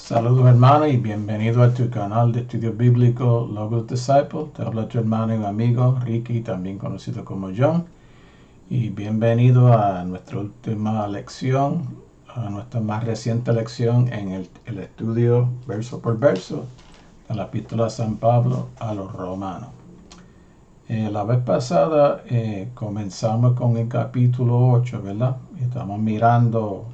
Saludos hermano y bienvenido a tu canal de estudio bíblico Logos Disciple. Te habla tu hermano y amigo Ricky, también conocido como John. Y bienvenido a nuestra última lección, a nuestra más reciente lección en el estudio verso por verso de la epístola de San Pablo a los romanos. La vez pasada comenzamos con el capítulo 8, ¿verdad? Y estamos mirando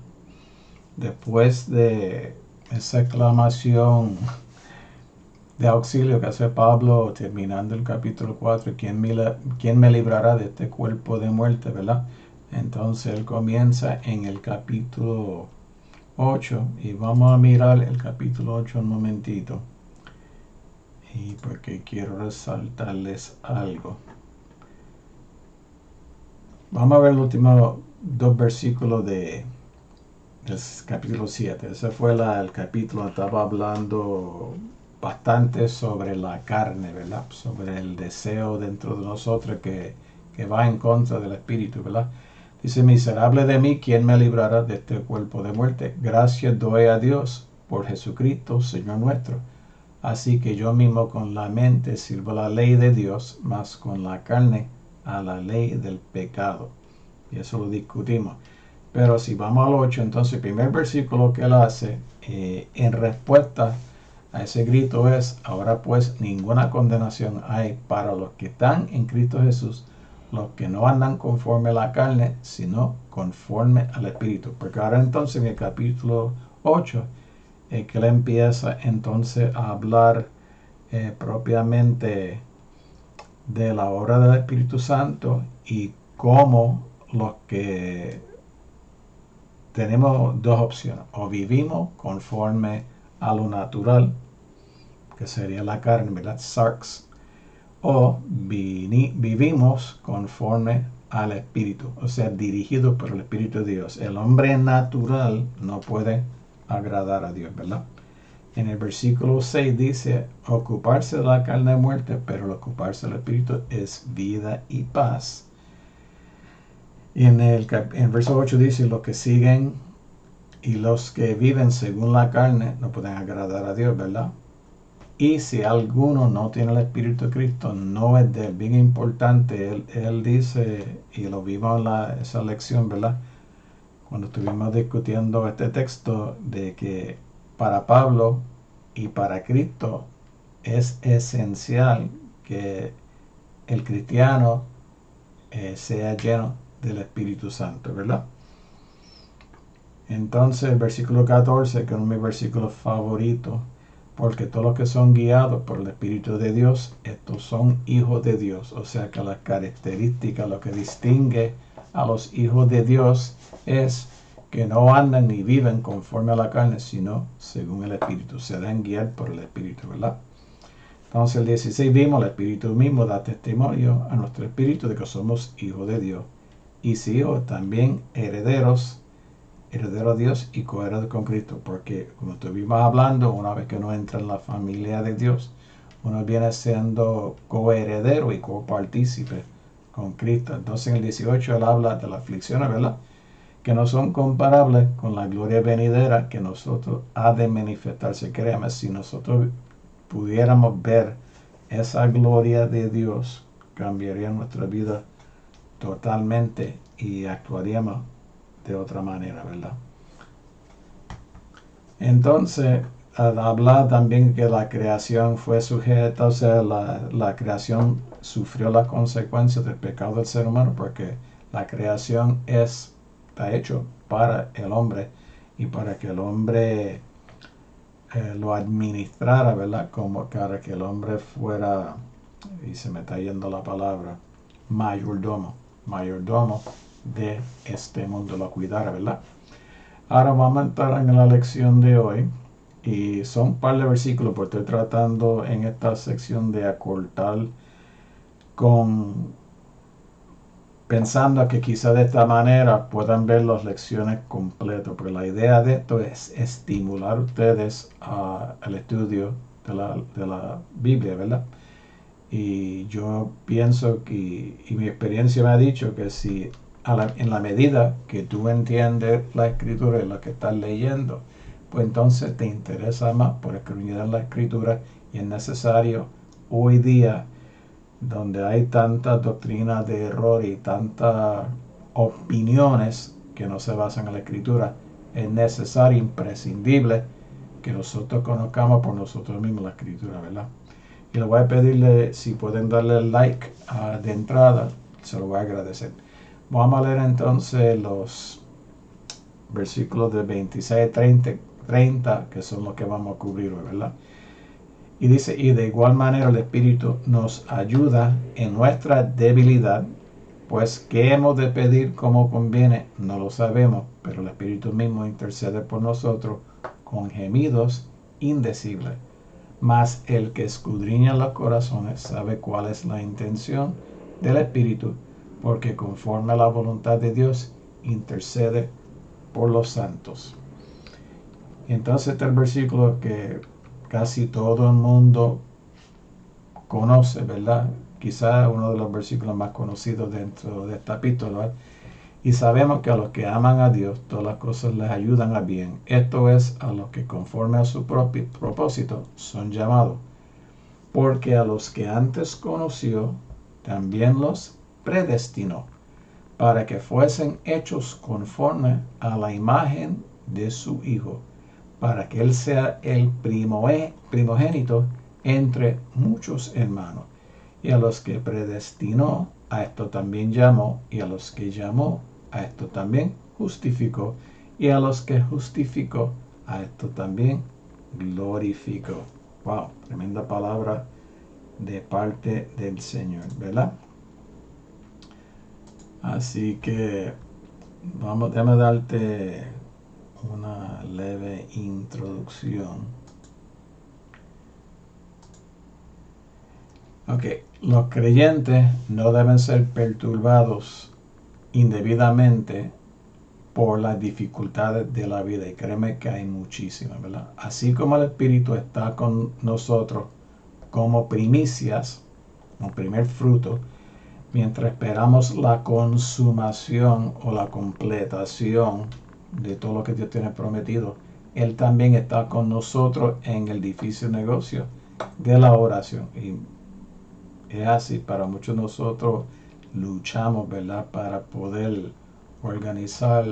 después de esa exclamación de auxilio que hace Pablo terminando el capítulo 4, ¿quién me librará de este cuerpo de muerte, verdad? Entonces él comienza en el capítulo 8 y vamos a mirar el capítulo 8 un momentito. Y porque quiero resaltarles algo. Vamos a ver los últimos dos versículos del capítulo 7. Ese fue el capítulo que estaba hablando bastante sobre la carne, ¿verdad? Sobre el deseo dentro de nosotros que va en contra del espíritu, ¿verdad? Dice, miserable de mí, ¿quién me librará de este cuerpo de muerte? Gracias doy a Dios por Jesucristo, Señor nuestro. Así que yo mismo con la mente sirvo la ley de Dios, más con la carne a la ley del pecado. Y eso lo discutimos. Pero si vamos al 8, entonces el primer versículo que él hace en respuesta a ese grito es, ahora pues ninguna condenación hay para los que están en Cristo Jesús, los que no andan conforme a la carne, sino conforme al Espíritu. Porque ahora entonces en el capítulo 8, que él empieza entonces a hablar propiamente de la obra del Espíritu Santo y cómo los que tenemos dos opciones, o vivimos conforme a lo natural, que sería la carne, ¿verdad? Sarx, o vivimos conforme al Espíritu, o sea, dirigidos por el Espíritu de Dios. El hombre natural no puede agradar a Dios, ¿verdad? En el versículo 6 dice, ocuparse de la carne es muerte, pero el ocuparse del Espíritu es vida y paz. Y en el verso 8 dice, los que siguen y los que viven según la carne no pueden agradar a Dios, ¿verdad? Y si alguno no tiene el Espíritu de Cristo, no es de él. Bien importante, él dice, y lo vimos en esa lección, ¿verdad? Cuando estuvimos discutiendo este texto, de que para Pablo y para Cristo es esencial que el cristiano sea lleno del Espíritu Santo, ¿verdad? Entonces el versículo 14, que es mi versículo favorito, porque todos los que son guiados por el Espíritu de Dios, estos son hijos de Dios. O sea que las características, lo que distingue a los hijos de Dios es que no andan ni viven conforme a la carne, sino según el Espíritu. Se dan guiar por el Espíritu, ¿verdad? Entonces el 16 vimos, el Espíritu mismo da testimonio a nuestro espíritu de que somos hijos de Dios. Y si hijos, también herederos a Dios y coherederos con Cristo, porque como estuvimos hablando, una vez que uno entra en la familia de Dios, uno viene siendo coheredero y copartícipe con Cristo. Entonces en el 18 él habla de las aflicciones, ¿verdad? Que no son comparables con la gloria venidera que nosotros ha de manifestarse. Créame, si nosotros pudiéramos ver esa gloria de Dios, cambiaría nuestra vida totalmente y actuaríamos de otra manera, ¿verdad? Entonces, habla también que la creación fue sujeta, o sea, la creación sufrió las consecuencias del pecado del ser humano, porque la creación está hecho para el hombre y para que el hombre lo administrara, ¿verdad? Como para que el hombre fuera, y se me está yendo la palabra, mayordomo de este mundo, lo cuidara, ¿verdad? Ahora vamos a entrar en la lección de hoy y son un par de versículos, porque estoy tratando en esta sección de acortar pensando que quizá de esta manera puedan ver las lecciones completas, porque la idea de esto es estimular a ustedes al estudio de la Biblia, ¿verdad? Y yo pienso que, y mi experiencia me ha dicho que en la medida que tú entiendes la escritura y lo que estás leyendo, pues entonces te interesa más por escribir en la Escritura, y es necesario hoy día, donde hay tantas doctrinas de error y tantas opiniones que no se basan en la Escritura, es necesario, imprescindible, que nosotros conozcamos por nosotros mismos la Escritura, ¿verdad? Y le voy a pedirle si pueden darle like de entrada, se lo voy a agradecer. Vamos a leer entonces los versículos de 26 a 30, que son los que vamos a cubrir hoy, ¿verdad? Y dice, y de igual manera el Espíritu nos ayuda en nuestra debilidad, pues qué hemos de pedir como conviene, no lo sabemos, pero el Espíritu mismo intercede por nosotros con gemidos indecibles. Mas el que escudriña los corazones sabe cuál es la intención del Espíritu, porque conforme a la voluntad de Dios intercede por los santos. Y entonces está el versículo que casi todo el mundo conoce, ¿verdad? Quizá uno de los versículos más conocidos dentro de esta epístola. Y sabemos que a los que aman a Dios, todas las cosas les ayudan a bien. Esto es, a los que conforme a su propio propósito son llamados. Porque a los que antes conoció, también los predestinó, para que fuesen hechos conforme a la imagen de su Hijo, para que Él sea el primogénito entre muchos hermanos. Y a los que predestinó, a esto también llamó, y a los que llamó, a esto también justificó, y a los que justificó, a esto también glorificó. Wow, tremenda palabra de parte del Señor, ¿verdad? Así que déjame darte una leve introducción. Ok, los creyentes no deben ser perturbados indebidamente por las dificultades de la vida, y créeme que hay muchísimas, ¿verdad? Así como el Espíritu está con nosotros como primicias, como primer fruto, mientras esperamos la consumación o la completación de todo lo que Dios tiene prometido, Él también está con nosotros en el difícil negocio de la oración. Y es así, para muchos de nosotros luchamos, ¿verdad?, para poder organizar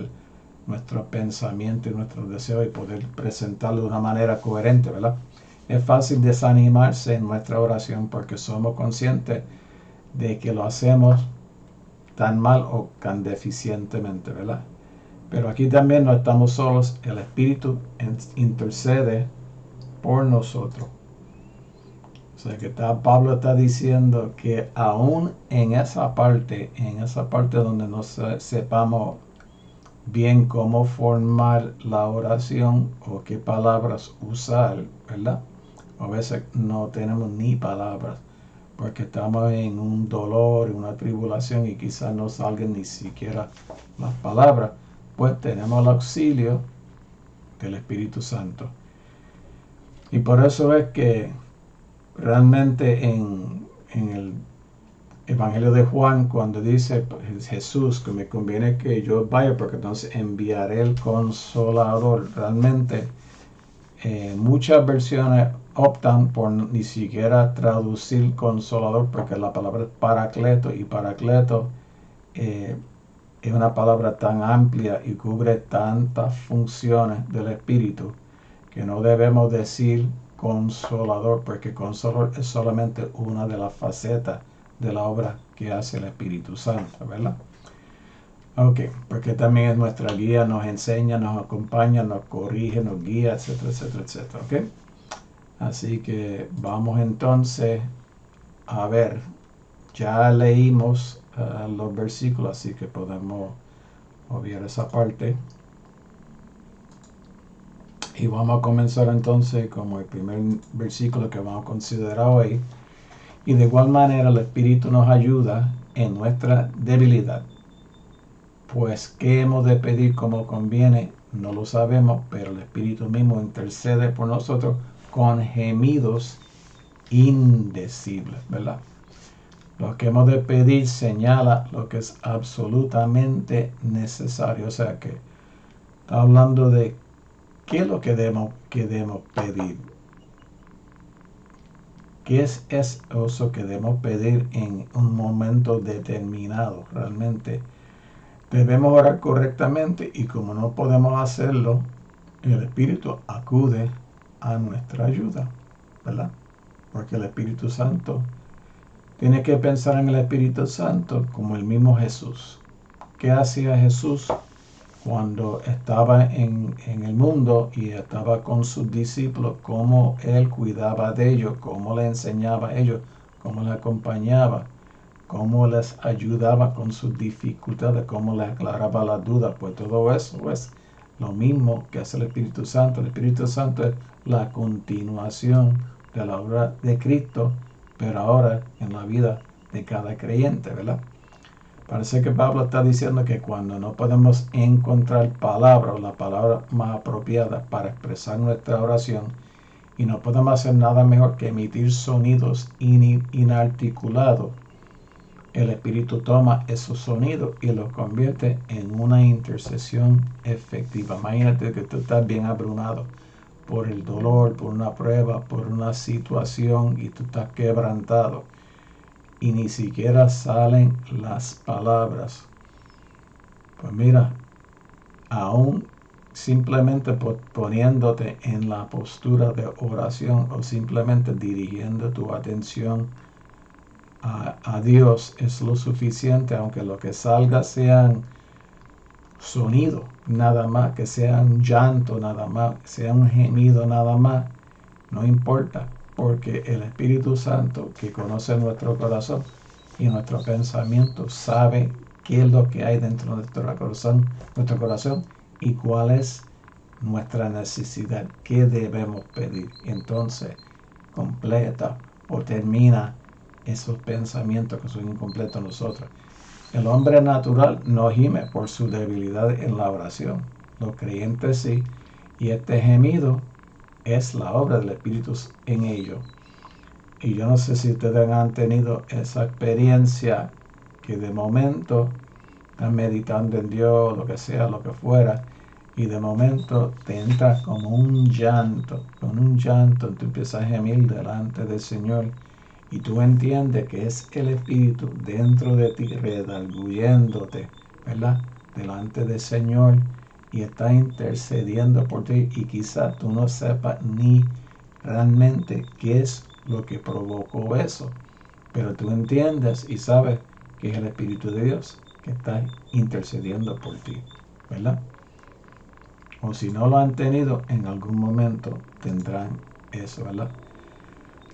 nuestros pensamientos y nuestros deseos y poder presentarlo de una manera coherente, ¿verdad? Es fácil desanimarse en nuestra oración porque somos conscientes de que lo hacemos tan mal o tan deficientemente, ¿verdad? Pero aquí también no estamos solos, el Espíritu intercede por nosotros. O sea que Pablo está diciendo que aún en esa parte donde no sepamos bien cómo formar la oración o qué palabras usar, ¿verdad? A veces no tenemos ni palabras porque estamos en un dolor, en una tribulación y quizás no salgan ni siquiera las palabras. Pues tenemos el auxilio del Espíritu Santo. Y por eso es que realmente en el Evangelio de Juan, cuando dice Jesús que me conviene que yo vaya porque entonces enviaré el Consolador, realmente muchas versiones optan por ni siquiera traducir Consolador, porque la palabra es Paracleto, y Paracleto es una palabra tan amplia y cubre tantas funciones del Espíritu que no debemos decir Consolador, porque Consolador es solamente una de las facetas de la obra que hace el Espíritu Santo, ¿verdad? Ok, porque también es nuestra guía, nos enseña, nos acompaña, nos corrige, nos guía, etcétera, etcétera, etcétera, ok. Así que vamos entonces a ver, ya leímos los versículos, así que podemos obviar esa parte. Y vamos a comenzar entonces como el primer versículo que vamos a considerar hoy. Y de igual manera el Espíritu nos ayuda en nuestra debilidad. Pues qué hemos de pedir como conviene, no lo sabemos, pero el Espíritu mismo intercede por nosotros con gemidos indecibles, ¿verdad? Lo que hemos de pedir señala lo que es absolutamente necesario. O sea que está hablando de ¿Qué es lo que debemos pedir? ¿Qué es eso que debemos pedir en un momento determinado? Realmente debemos orar correctamente y como no podemos hacerlo, el Espíritu acude a nuestra ayuda, ¿verdad? Porque el Espíritu Santo, tiene que pensar en el Espíritu Santo como el mismo Jesús. ¿Qué hacía Jesús cuando estaba en el mundo y estaba con sus discípulos? Cómo él cuidaba de ellos, cómo le enseñaba a ellos, cómo les acompañaba, cómo les ayudaba con sus dificultades, cómo les aclaraba las dudas. Pues todo eso es lo mismo que hace el Espíritu Santo. El Espíritu Santo es la continuación de la obra de Cristo, pero ahora en la vida de cada creyente, ¿verdad? Parece que Pablo está diciendo que cuando no podemos encontrar palabras o la palabra más apropiada para expresar nuestra oración y no podemos hacer nada mejor que emitir sonidos inarticulados, el Espíritu toma esos sonidos y los convierte en una intercesión efectiva. Imagínate que tú estás bien abrumado por el dolor, por una prueba, por una situación y tú estás quebrantado y ni siquiera salen las palabras. Pues mira, aún simplemente poniéndote en la postura de oración o simplemente dirigiendo tu atención a Dios es lo suficiente, aunque lo que salga sean sonido nada más, que sea un llanto nada más, sea un gemido nada más, no importa, porque el Espíritu Santo que conoce nuestro corazón y nuestro pensamiento sabe qué es lo que hay dentro de nuestro corazón y cuál es nuestra necesidad, qué debemos pedir. Entonces completa o termina esos pensamientos que son incompletos en nosotros. El hombre natural no gime por su debilidad en la oración. Los creyentes sí. Y este gemido es la obra del Espíritu en ellos. Y yo no sé si ustedes han tenido esa experiencia que de momento están meditando en Dios, lo que sea, lo que fuera, y de momento te entras como un llanto, con un llanto, tú empiezas a gemir delante del Señor. Y tú entiendes que es el Espíritu dentro de ti redarguyéndote, ¿verdad? Delante del Señor y está intercediendo por ti y quizás tú no sepas ni realmente qué es lo que provocó eso. Pero tú entiendes y sabes que es el Espíritu de Dios que está intercediendo por ti, ¿verdad? O si no lo han tenido, en algún momento tendrán eso, ¿verdad?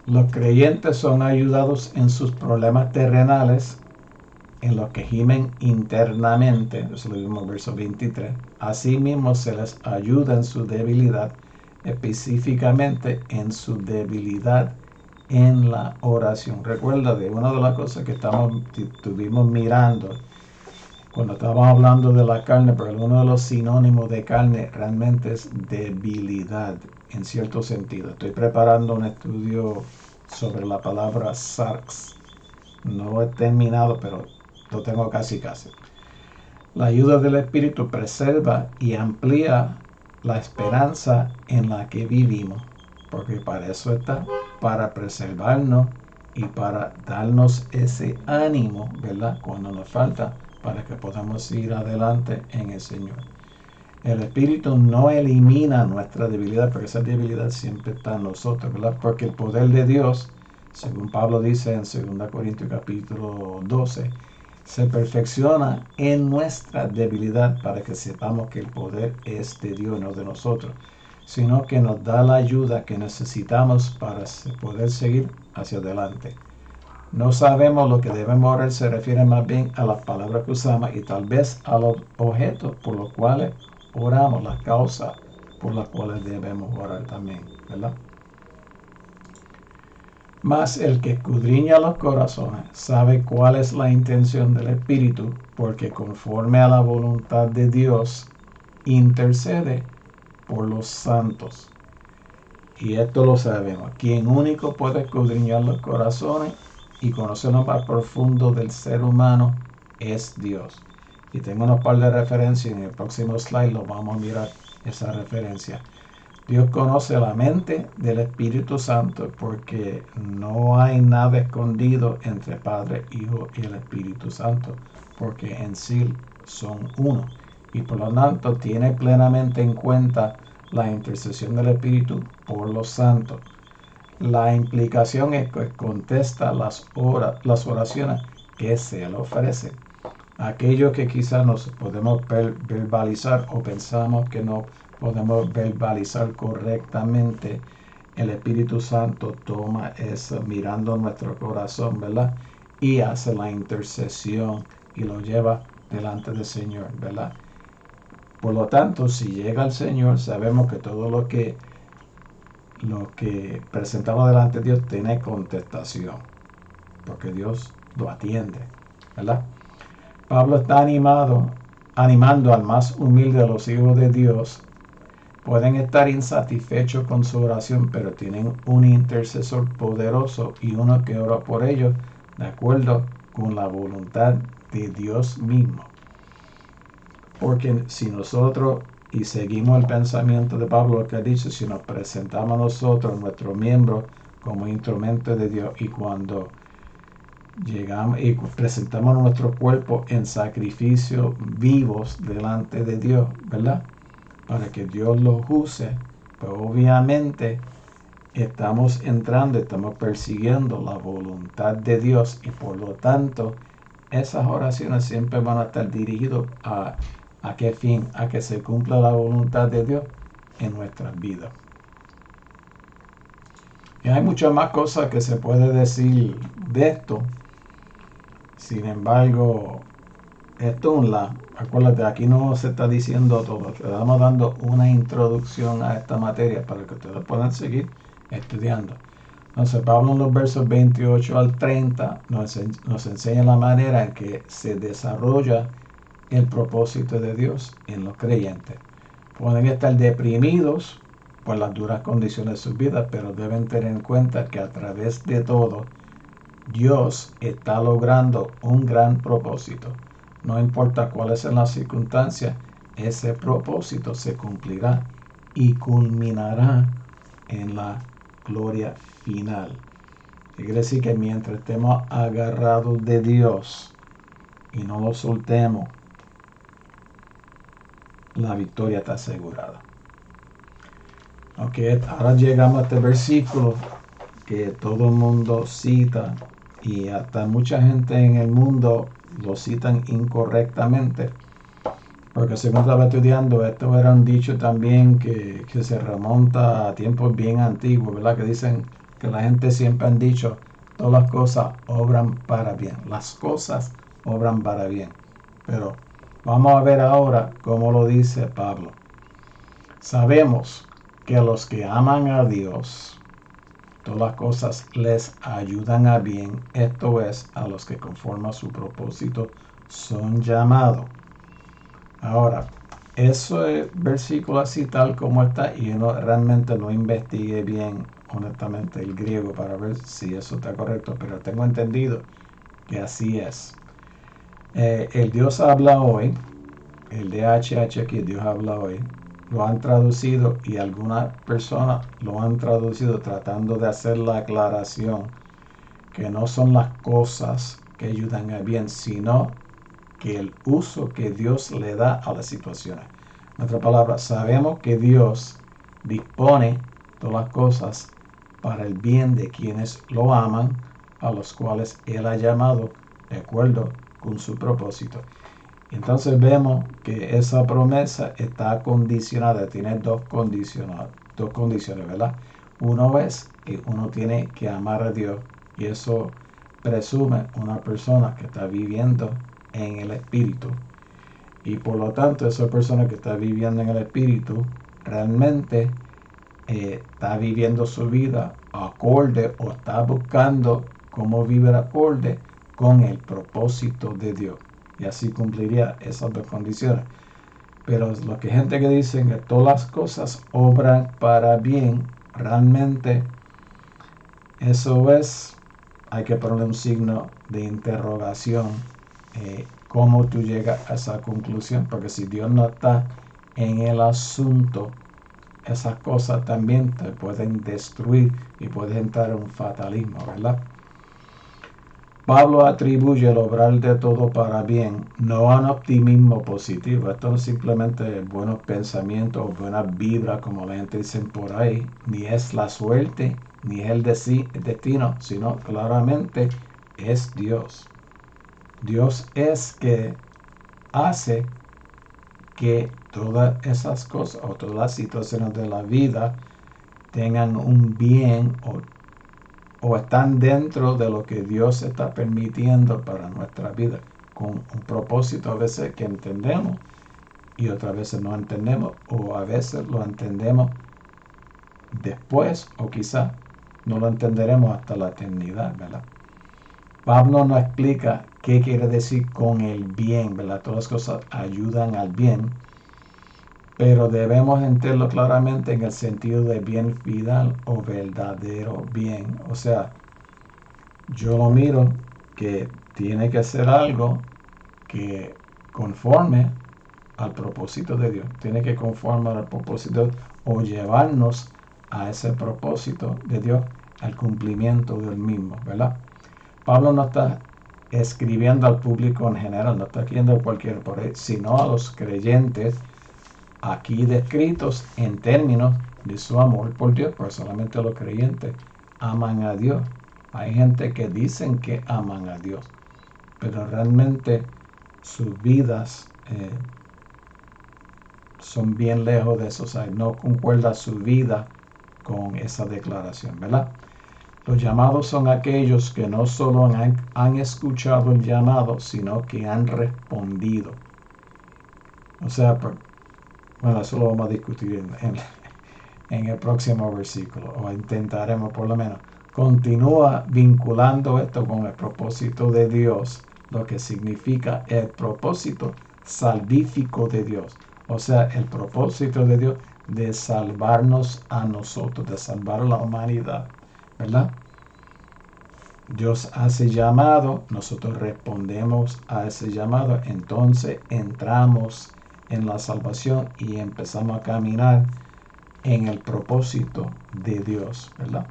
Los creyentes son ayudados en sus problemas terrenales, en los que gimen internamente, eso lo vimos en verso 23. Asimismo se les ayuda en su debilidad, específicamente en su debilidad en la oración. Recuerda de una de las cosas que estuvimos mirando cuando estábamos hablando de la carne, pero uno de los sinónimos de carne realmente es debilidad, en cierto sentido. Estoy preparando un estudio sobre la palabra sarx. No lo he terminado, pero lo tengo casi. La ayuda del Espíritu preserva y amplía la esperanza en la que vivimos, porque para eso está, para preservarnos y para darnos ese ánimo, ¿verdad? Cuando nos falta, para que podamos ir adelante en el Señor. El Espíritu no elimina nuestra debilidad, porque esa debilidad siempre está en nosotros, ¿verdad? Porque el poder de Dios, según Pablo dice en 2 Corintios capítulo 12, se perfecciona en nuestra debilidad para que sepamos que el poder es de Dios, no de nosotros, sino que nos da la ayuda que necesitamos para poder seguir hacia adelante. No sabemos lo que debemos orar, se refiere más bien a las palabras que usamos y tal vez a los objetos por los cuales oramos, las causas por las cuales debemos orar también, ¿verdad? Mas el que escudriña los corazones sabe cuál es la intención del Espíritu, porque conforme a la voluntad de Dios intercede por los santos. Y esto lo sabemos. Quien único puede escudriñar los corazones y conocer lo más profundo del ser humano es Dios. Y tengo unos par de referencias. En el próximo slide lo vamos a mirar esa referencia. Dios conoce la mente del Espíritu Santo porque no hay nada escondido entre Padre, Hijo y el Espíritu Santo, porque en sí son uno. Y por lo tanto tiene plenamente en cuenta la intercesión del Espíritu por los santos. La implicación es que contesta las oraciones que se le ofrecen. Aquello que quizás nos podemos verbalizar o pensamos que no podemos verbalizar correctamente, el Espíritu Santo toma eso mirando nuestro corazón, ¿verdad? Y hace la intercesión y lo lleva delante del Señor, ¿verdad? Por lo tanto, si llega al Señor, sabemos que todo lo que presentamos delante de Dios tiene contestación, porque Dios lo atiende, ¿verdad? Pablo está animando al más humilde de los hijos de Dios. Pueden estar insatisfechos con su oración, pero tienen un intercesor poderoso y uno que ora por ellos de acuerdo con la voluntad de Dios mismo. Porque si nosotros, y seguimos el pensamiento de Pablo que ha dicho, si nos presentamos nosotros, nuestros miembros, como instrumentos de Dios, y cuando llegamos y presentamos nuestro cuerpo en sacrificio vivos delante de Dios, ¿verdad? Para que Dios los use, pues obviamente estamos entrando, estamos persiguiendo la voluntad de Dios y por lo tanto esas oraciones siempre van a estar dirigidas a qué fin, a que se cumpla la voluntad de Dios en nuestras vidas. Y hay muchas más cosas que se puede decir de esto. Sin embargo, esto es acuérdate, aquí no se está diciendo todo, te estamos dando una introducción a esta materia para que ustedes puedan seguir estudiando. Entonces, Pablo en los versos 28 al 30 nos enseña la manera en que se desarrolla el propósito de Dios en los creyentes. Pueden estar deprimidos por las duras condiciones de sus vidas, pero deben tener en cuenta que a través de todo, Dios está logrando un gran propósito. No importa cuáles sean las circunstancias, ese propósito se cumplirá y culminará en la gloria final. Quiere decir que mientras estemos agarrados de Dios y no lo soltemos, la victoria está asegurada. Okay, ahora llegamos a este versículo que todo el mundo cita y hasta mucha gente en el mundo lo citan incorrectamente, porque según estaba estudiando, esto era un dicho también que se remonta a tiempos bien antiguos, ¿verdad? Que dicen que la gente siempre han dicho, todas las cosas obran para bien, las cosas obran para bien, pero vamos a ver ahora cómo lo dice Pablo. Sabemos que a los que aman a Dios, todas las cosas les ayudan a bien, esto es, a los que conforme a su propósito son llamados. Ahora, eso es versículo así tal como está, y yo realmente no investigué bien, honestamente, el griego para ver si eso está correcto, pero tengo entendido que así es. El Dios habla hoy, el DHH aquí, Dios habla hoy, lo han traducido y algunas personas lo han traducido tratando de hacer la aclaración que no son las cosas que ayudan a bien, sino que el uso que Dios le da a las situaciones. En otras palabras, sabemos que Dios dispone todas las cosas para el bien de quienes lo aman, a los cuales Él ha llamado de acuerdo con su propósito. Entonces vemos que esa promesa está condicionada, tiene dos condiciones, ¿verdad? Uno es que uno tiene que amar a Dios y eso presume una persona que está viviendo en el Espíritu. Y por lo tanto, esa persona que está viviendo en el Espíritu realmente está viviendo su vida acorde o está buscando cómo vivir acorde con el propósito de Dios. Y así cumpliría esas dos condiciones. Pero lo que gente que dice que todas las cosas obran para bien, realmente eso es, hay que ponerle un signo de interrogación. ¿Cómo tú llegas a esa conclusión? Porque si Dios no está en el asunto, esas cosas también te pueden destruir y puedes entrar en un fatalismo, ¿verdad? Pablo atribuye el obrar de todo para bien, no a un optimismo positivo. Esto no es simplemente buenos pensamientos o buenas vibras, como la gente dice por ahí, ni es la suerte, ni es el destino, sino claramente es Dios. Dios es que hace que todas esas cosas o todas las situaciones de la vida tengan un bien o están dentro de lo que Dios está permitiendo para nuestra vida, con un propósito a veces que entendemos y otras veces no entendemos, o a veces lo entendemos después, o quizá no lo entenderemos hasta la eternidad, ¿verdad? Pablo nos explica qué quiere decir con el bien, ¿verdad? Todas las cosas ayudan al bien, pero debemos entenderlo claramente en el sentido de bien final o verdadero bien. O sea, yo lo miro que tiene que ser algo que conforme al propósito de Dios. Tiene que conformar al propósito o llevarnos a ese propósito de Dios, al cumplimiento del mismo, ¿verdad? Pablo no está escribiendo al público en general, no está escribiendo a cualquiera por ahí, sino a los creyentes aquí descritos en términos de su amor por Dios, porque solamente los creyentes aman a Dios. Hay gente que dicen que aman a Dios, pero realmente sus vidas son bien lejos de eso, o sea, no concuerda su vida con esa declaración, ¿verdad? Los llamados son aquellos que no solo han escuchado el llamado, sino que han respondido. O sea, bueno, eso lo vamos a discutir en el próximo versículo, o intentaremos por lo menos. Continúa vinculando esto con el propósito de Dios, lo que significa el propósito salvífico de Dios. O sea, el propósito de Dios de salvarnos a nosotros, de salvar a la humanidad, ¿verdad? Dios hace llamado, nosotros respondemos a ese llamado, entonces entramos en la salvación y empezamos a caminar en el propósito de Dios, ¿verdad?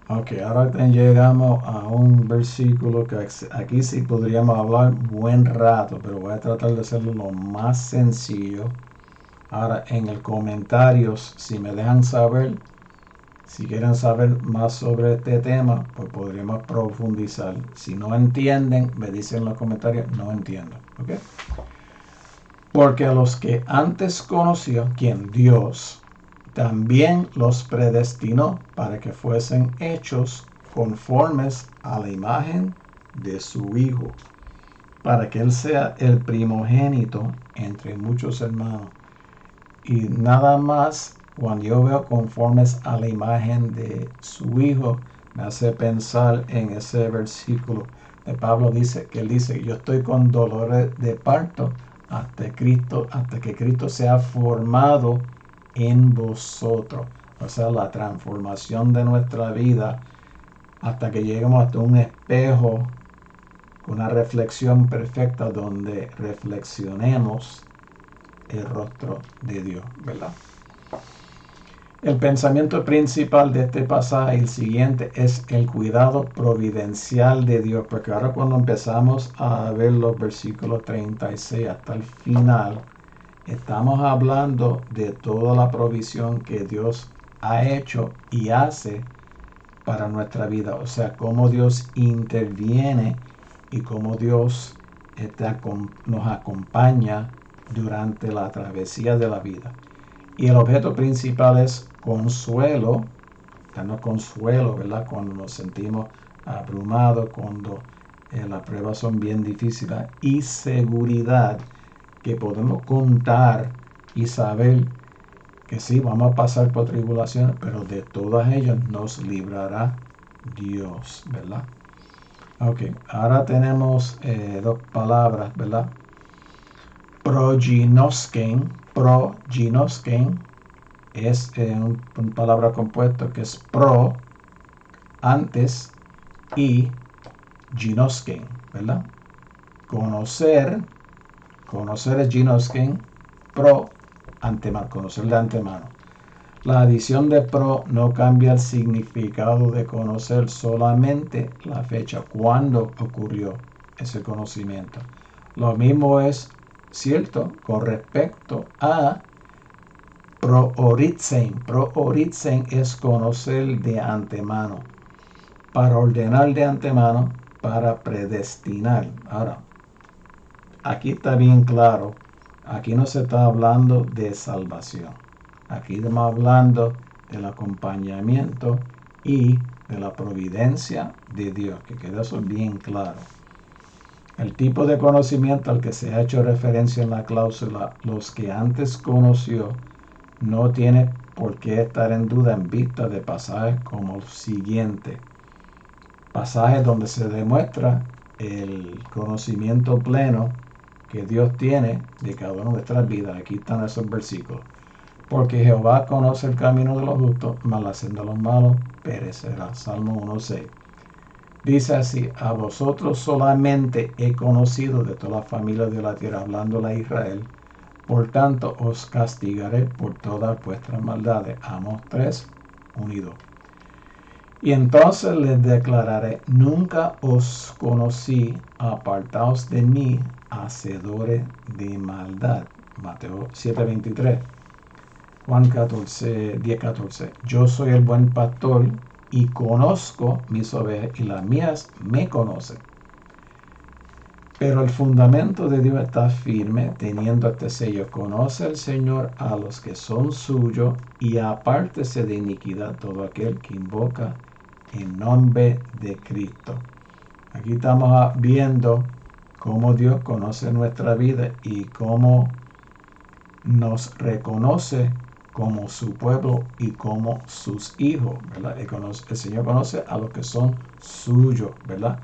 Ok, ahora llegamos a un versículo que aquí sí podríamos hablar buen rato, pero voy a tratar de hacerlo lo más sencillo. Ahora en el comentarios, si me dejan saber, si quieren saber más sobre este tema, pues podríamos profundizar. Si no entienden, me dicen en los comentarios, no entiendo, ¿ok? Porque a los que antes conoció, quien Dios, también los predestinó para que fuesen hechos conformes a la imagen de su Hijo, para que Él sea el primogénito entre muchos hermanos. Y nada más, cuando yo veo conformes a la imagen de su Hijo, me hace pensar en ese versículo de Pablo, que él dice, yo estoy con dolores de parto hasta que Cristo sea formado en vosotros. O sea, la transformación de nuestra vida hasta que lleguemos hasta un espejo, una reflexión perfecta donde reflexionemos el rostro de Dios, ¿verdad? El pensamiento principal de este pasaje y el siguiente es el cuidado providencial de Dios, porque ahora cuando empezamos a ver los versículos 36 hasta el final, estamos hablando de toda la provisión que Dios ha hecho y hace para nuestra vida, o sea, cómo Dios interviene y cómo Dios nos acompaña durante la travesía de la vida. Y el objeto principal es consuelo, darnos consuelo, ¿verdad? Cuando nos sentimos abrumados, cuando las pruebas son bien difíciles, y seguridad, que podemos contar y saber que sí, vamos a pasar por tribulaciones, pero de todas ellas nos librará Dios, ¿verdad? Ok, ahora tenemos dos palabras, ¿verdad? Proginosken es una palabra compuesta que es pro, antes, y ginosken, ¿verdad? Conocer conocer es ginosken, pro, antemano, conocer de antemano. La adición de pro no cambia el significado de conocer, solamente la fecha, cuándo ocurrió ese conocimiento. Lo mismo es cierto con respecto a prooritzen. Prooritzen es conocer de antemano, para ordenar de antemano, para predestinar. Ahora, aquí está bien claro, aquí no se está hablando de salvación. Aquí estamos hablando del acompañamiento y de la providencia de Dios, que quede eso bien claro. El tipo de conocimiento al que se ha hecho referencia en la cláusula, los que antes conoció, no tiene por qué estar en duda en vista de pasajes como el siguiente. Pasajes donde se demuestra el conocimiento pleno que Dios tiene de cada una de nuestras vidas. Aquí están esos versículos. Porque Jehová conoce el camino de los justos, mas la senda de los malos perecerá. Salmo 1:6. Dice así: a vosotros solamente he conocido de toda la familia de la tierra, hablándole a Israel. Por tanto os castigaré por todas vuestras maldades. Amos 3:1 y 2. Y entonces les declararé: nunca os conocí, apartaos de mí, hacedores de maldad. Mateo 7:23. Juan 10:14. Yo soy el buen pastor y conozco mis ovejas y las mías me conocen. Pero el fundamento de Dios está firme, teniendo este sello: conoce el Señor a los que son suyos, y apártese de iniquidad todo aquel que invoca en nombre de Cristo. Aquí estamos viendo cómo Dios conoce nuestra vida y cómo nos reconoce como su pueblo y como sus hijos, ¿verdad? El Señor conoce a los que son suyos, ¿verdad?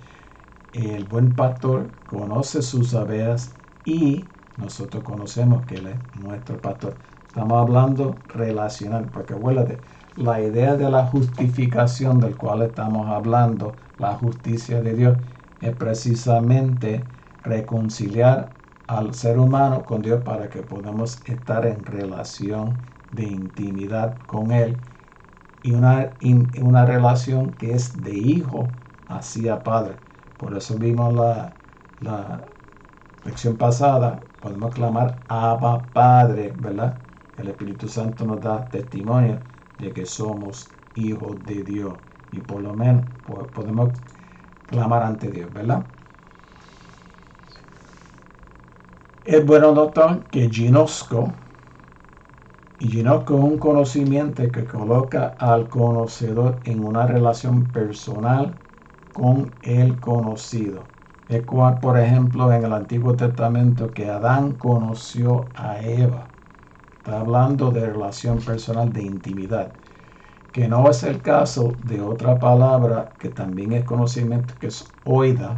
El buen pastor conoce sus ovejas y nosotros conocemos que Él es nuestro pastor. Estamos hablando relacional, porque acuérdate, la idea de la justificación del cual estamos hablando, la justicia de Dios, es precisamente reconciliar al ser humano con Dios para que podamos estar en relación de intimidad con Él, y una relación que es de hijo hacia padre. Por eso vimos la lección pasada, podemos clamar Abba Padre, ¿verdad? El Espíritu Santo nos da testimonio de que somos hijos de Dios, y por lo menos podemos clamar ante Dios, ¿verdad? Es bueno notar que ginosco es un conocimiento que coloca al conocedor en una relación personal con el conocido. Es cual, por ejemplo, en el Antiguo Testamento, que Adán conoció a Eva. Está hablando de relación personal, de intimidad, que no es el caso de otra palabra que también es conocimiento, que es oida,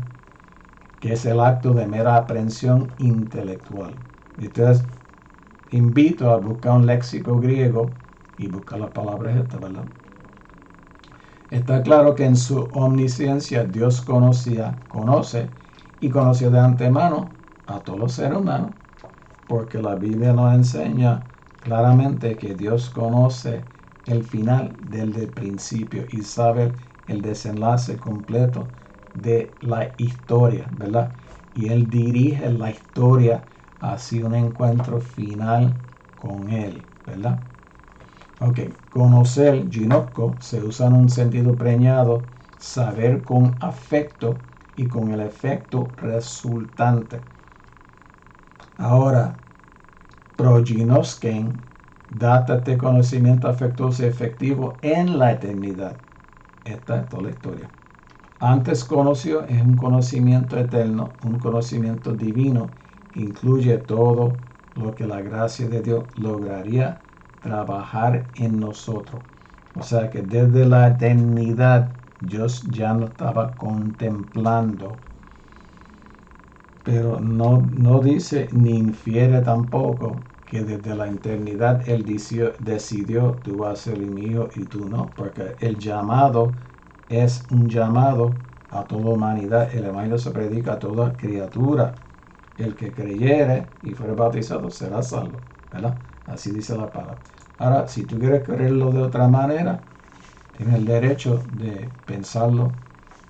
que es el acto de mera aprehensión intelectual. Y ustedes invito a buscar un léxico griego y buscar las palabras estas, ¿verdad? Está claro que en su omnisciencia Dios conoce y conoció de antemano a todos los seres humanos, porque la Biblia nos enseña claramente que Dios conoce el final del principio y sabe el desenlace completo de la historia, ¿verdad? Y Él dirige la historia hacia un encuentro final con Él, ¿verdad? Ok, conocer, ginosco, se usa en un sentido preñado, saber con afecto y con el efecto resultante. Ahora, proginosken data este conocimiento afectuoso y efectivo en la eternidad. Esta es toda la historia. Antes conoció es un conocimiento eterno, un conocimiento divino que incluye todo lo que la gracia de Dios lograría trabajar en nosotros. O sea que desde la eternidad Dios ya nos estaba contemplando, pero no dice ni infiere tampoco que desde la eternidad Él decidió: tú vas a ser mi hijo y tú no, porque el llamado es un llamado a toda humanidad. El evangelio se predica a toda criatura. el que creyere y fuere bautizado será salvo, ¿verdad? Así dice la palabra. Ahora, si tú quieres creerlo de otra manera, tienes el derecho de pensarlo,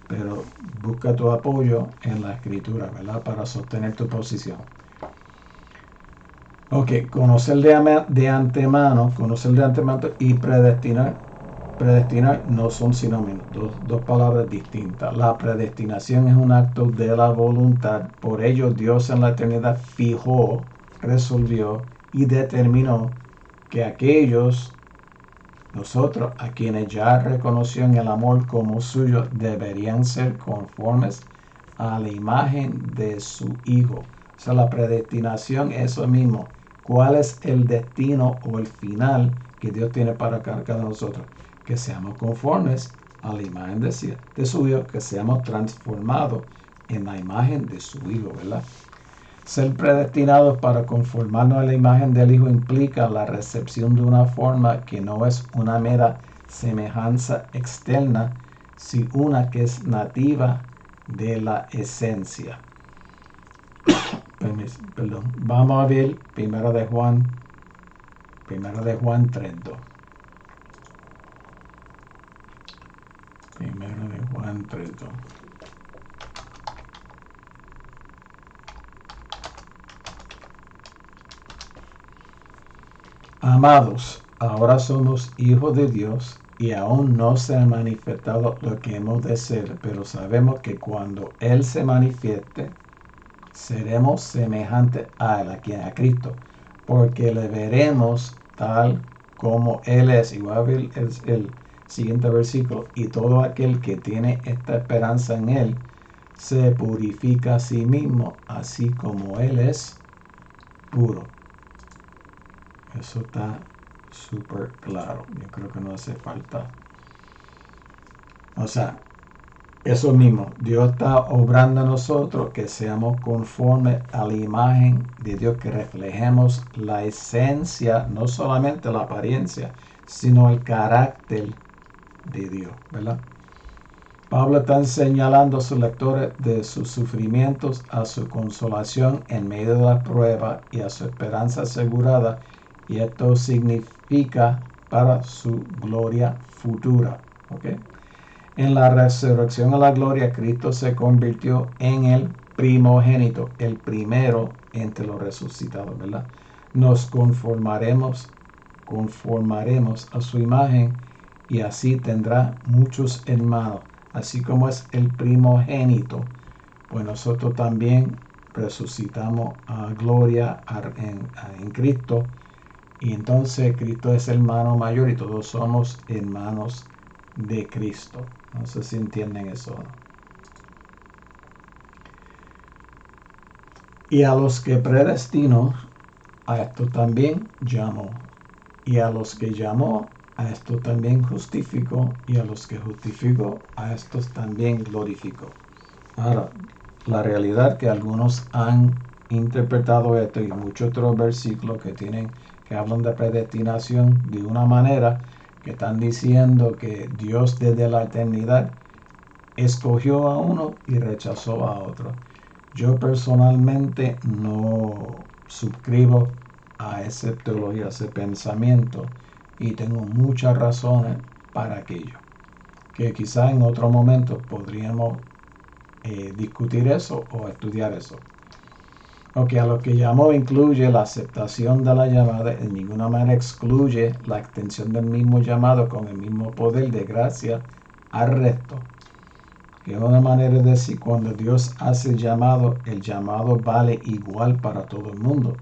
pero busca tu apoyo en la escritura, ¿verdad? Para sostener tu posición. Ok, conocer de antemano y predestinar no son sinónimos, dos palabras distintas. La predestinación es un acto de la voluntad, por ello Dios en la eternidad fijó, resolvió y determinó que aquellos, nosotros, a quienes ya reconoció en el amor como suyo, deberían ser conformes a la imagen de su Hijo. O sea, la predestinación es eso mismo. ¿Cuál es el destino o el final que Dios tiene para cada uno de nosotros? Que seamos conformes a la imagen de su Hijo, que seamos transformados en la imagen de su Hijo, ¿verdad? Ser predestinados para conformarnos a la imagen del Hijo implica la recepción de una forma que no es una mera semejanza externa, sino una que es nativa de la esencia. Perdón. Vamos a ver Primera de Juan 3:2. Primera de Juan 3:2. Amados, ahora somos hijos de Dios y aún no se ha manifestado lo que hemos de ser, pero sabemos que cuando Él se manifieste, seremos semejantes a Él, a Cristo, porque le veremos tal como Él es. Y voy a ver el siguiente versículo. Y todo aquel que tiene esta esperanza en Él se purifica a sí mismo, así como Él es puro. Eso está súper claro. Yo creo que no hace falta. O sea, eso mismo. Dios está obrando a nosotros que seamos conformes a la imagen de Dios, que reflejemos la esencia, no solamente la apariencia, sino el carácter de Dios, ¿verdad? Pablo está señalando a sus lectores de sus sufrimientos, a su consolación en medio de la prueba y a su esperanza asegurada, y esto significa para su gloria futura. ¿Okay? En la resurrección a la gloria, Cristo se convirtió en el primogénito, el primero entre los resucitados, ¿verdad? Nos conformaremos a su imagen y así tendrá muchos hermanos. Así como es el primogénito, pues nosotros también resucitamos a gloria en Cristo. Y entonces Cristo es el hermano mayor y todos somos hermanos de Cristo. No sé si entienden eso. Y a los que predestinó, a esto también llamó. Y a los que llamó, a esto también justificó. Y a los que justificó, a estos también glorificó. Ahora, la realidad que algunos han interpretado esto y muchos otros versículos que hablan de predestinación de una manera que están diciendo que Dios desde la eternidad escogió a uno y rechazó a otro. Yo personalmente no suscribo a esa teología, a ese pensamiento, y tengo muchas razones para aquello, que quizá en otro momento podríamos discutir eso o estudiar eso. Ok, a lo que llamó incluye la aceptación de la llamada, en ninguna manera excluye la extensión del mismo llamado con el mismo poder de gracia al resto. Que es una manera de decir, cuando Dios hace el llamado vale igual para todo el mundo,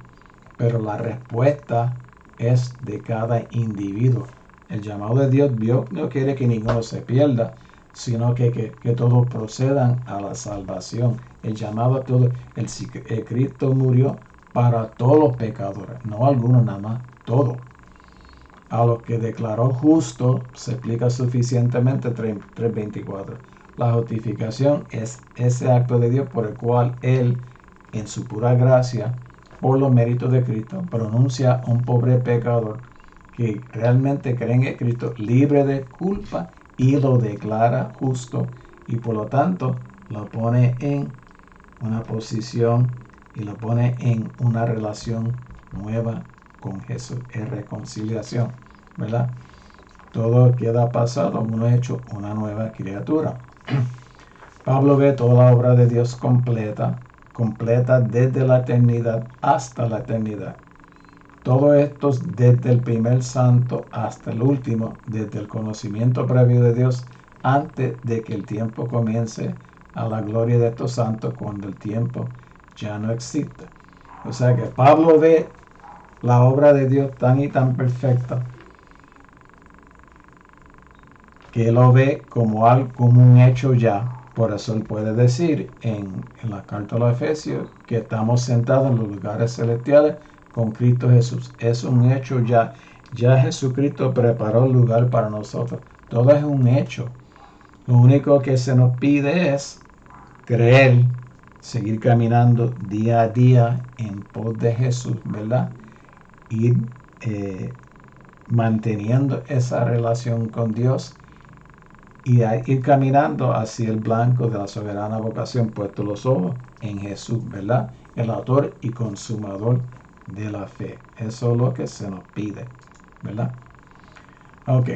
pero la respuesta es de cada individuo. El llamado de Dios no quiere que ninguno se pierda, sino que todos procedan a la salvación. El llamado a todos, el Cristo murió para todos los pecadores, no algunos nada más, todos. A los que declaró justo se explica suficientemente 3:24. La justificación es ese acto de Dios por el cual Él, en su pura gracia, por los méritos de Cristo, pronuncia a un pobre pecador que realmente cree en Cristo libre de culpa y lo declara justo, y por lo tanto lo pone en una posición y lo pone en una relación nueva con Jesús, es reconciliación, ¿verdad? Todo queda pasado, uno es hecho una nueva criatura. Pablo ve toda la obra de Dios completa desde la eternidad hasta la eternidad. Todo esto desde el primer santo hasta el último, desde el conocimiento previo de Dios antes de que el tiempo comience, a la gloria de estos santos cuando el tiempo ya no existe. O sea que Pablo ve la obra de Dios tan y tan perfecta que él lo ve como un hecho ya. Por eso él puede decir en la carta a los Efesios que estamos sentados en los lugares celestiales con Cristo Jesús. Es un hecho ya. Ya Jesucristo preparó el lugar para nosotros. Todo es un hecho. Lo único que se nos pide es creer, seguir caminando día a día en pos de Jesús, ¿verdad? Ir manteniendo esa relación con Dios y ir caminando hacia el blanco de la soberana vocación, puesto los ojos en Jesús, ¿verdad? El autor y consumador de la fe. Eso es lo que se nos pide, ¿verdad? Ok.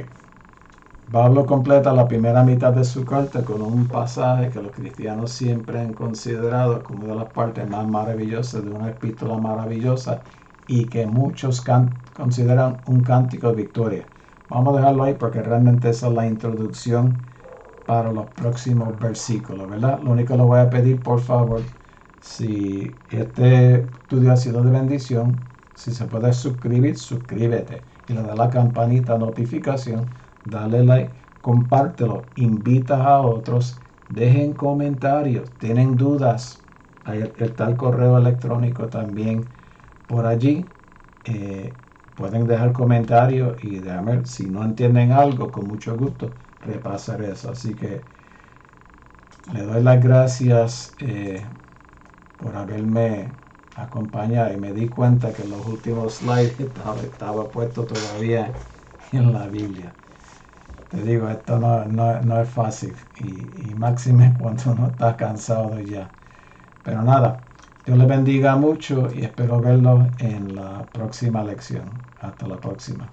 Pablo completa la primera mitad de su carta con un pasaje que los cristianos siempre han considerado como una de las partes más maravillosas de una epístola maravillosa y que muchos consideran un cántico de victoria. Vamos a dejarlo ahí porque realmente esa es la introducción para los próximos versículos, ¿verdad? Lo único que le voy a pedir, por favor, si este estudio ha sido de bendición, si se puede suscribir, suscríbete y le da la campanita de notificación, dale like, compártelo, invita a otros, dejen comentarios, tienen dudas, ahí está el correo electrónico también por allí. Pueden dejar comentarios y déjame, si no entienden algo, con mucho gusto repasar eso. Así que le doy las gracias por haberme acompañado y me di cuenta que los últimos slides estaba puesto todavía en la Biblia. Te digo, esto no es fácil y máxime cuando uno está cansado ya. Pero nada, Dios les bendiga mucho y espero verlos en la próxima lección. Hasta la próxima.